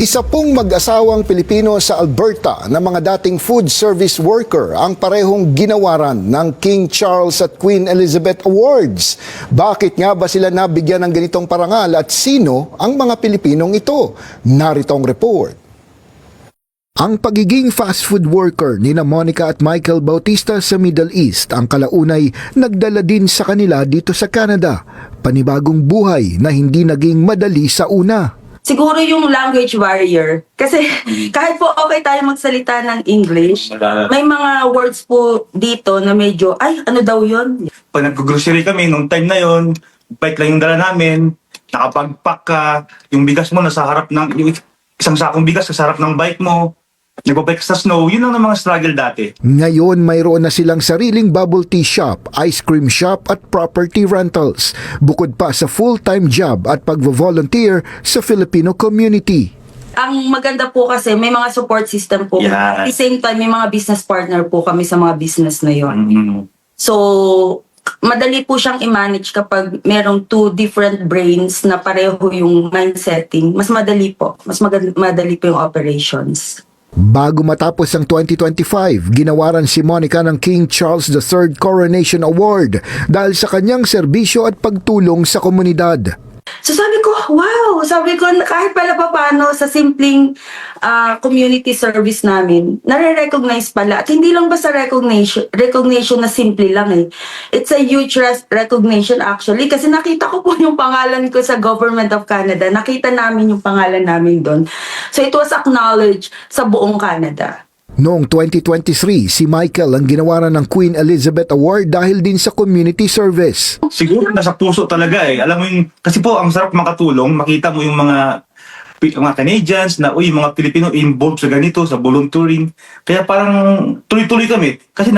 Isa pong mag-asawang Pilipino sa Alberta na mga dating food service worker ang parehong ginawaran ng King Charles at Queen Elizabeth Awards. Bakit nga ba sila nabigyan ng ganitong parangal at sino ang mga Pilipinong ito? Narito ang report. Ang pagiging fast food worker ni Monica at Michael Bautista sa Middle East ang kalaunay nagdala din sa kanila dito sa Canada. Panibagong buhay na hindi naging madali sa una. Siguro yung language barrier. Kasi kahit po okay tayo magsalita ng English, may mga words po dito na medyo, ay, ano daw yun? Pag nag-grocery kami, nung time na yon, bike lang yung dala namin, nakapag-pack ka, yung bigas mo nasa harap ng, yung isang sakong bigas sa harap ng bike mo, nagbabike sa snow, yun lang ang mga struggle dati. Ngayon mayroon na silang sariling bubble tea shop, ice cream shop at property rentals. Bukod pa sa full-time job at pag-volunteer sa Filipino community. Ang maganda po kasi may mga support system po. Yeah. At the same time, may mga business partner po kami sa mga business na yon. So, madali po siyang i-manage kapag merong two different brains na pareho yung mind setting. Mas madali po. Madali po yung operations. Bago matapos ang 2025, ginawaran si Monica ng King Charles III Coronation Award dahil sa kanyang serbisyo at pagtulong sa komunidad. So sabi ko, wow! Sabi ko, kahit pala paano sa simpleng community service namin, nare-recognize pala. At hindi lang basta recognition na simple lang eh. It's a huge recognition actually. Kasi nakita ko po yung pangalan ko sa Government of Canada. Nakita namin yung pangalan namin doon. So it was acknowledged sa buong Canada. Noong 2023, si Michael ang ginawaran ng Queen Elizabeth Award dahil din sa community service. Siguro nasa puso talaga eh. Alam mo yung, kasi po ang sarap makatulong, makita mo yung mga Canadians na, uy, mga Pilipino involved sa ganito, sa volunteering. Kaya parang tuloy-tuloy kami. Kasi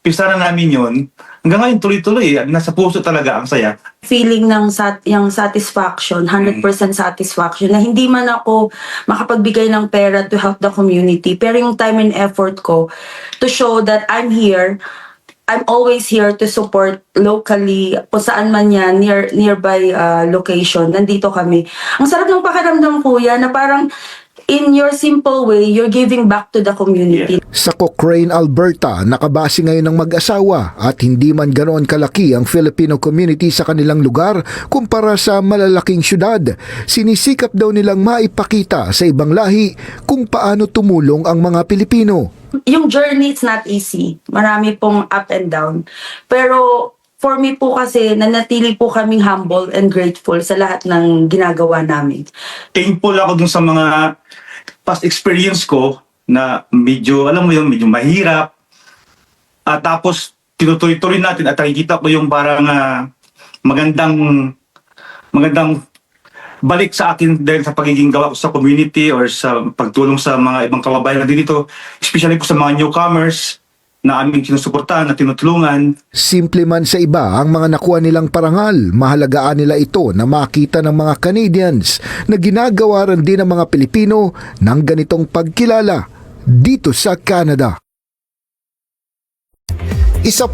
pisa na namin yun. Hanggang ngayon tuloy-tuloy eh. Nasa puso talaga ang saya. Feeling ng yung satisfaction, 100% satisfaction, na hindi man ako makapagbigay ng pera to help the community, pero yung time and effort ko to show that I'm here, I'm always here to support locally, kung saan man yan, nearby location, nandito kami. Ang sarap ng pakiramdam, kuya, na parang in your simple way, you're giving back to the community. Sa Cochrane, Alberta, nakabase ngayon ng mag-asawa at hindi man ganoon kalaki ang Filipino community sa kanilang lugar kumpara sa malalaking syudad. Sinisikap daw nilang maipakita sa ibang lahi kung paano tumulong ang mga Pilipino. Yung journey, it's not easy. Marami pong up and down. Pero for me po kasi, nanatili po kaming humble and grateful sa lahat ng ginagawa namin. Thankful ako dun sa mga past experience ko na medyo, alam mo yun, medyo mahirap. At tapos, tinutuloy-tuloy natin at nakikita ko yung parang magandang balik sa akin dahil sa pagiging gawa ko sa community or sa pagtulong sa mga ibang kababayan natin dito, especially po sa mga newcomers na aming sinusuportahan at tinutulungan. Simple man sa iba ang mga nakuha nilang parangal, mahalagaan nila ito na makita ng mga Canadians na ginagawaran din ng mga Pilipino ng ganitong pagkilala dito sa Canada. Isa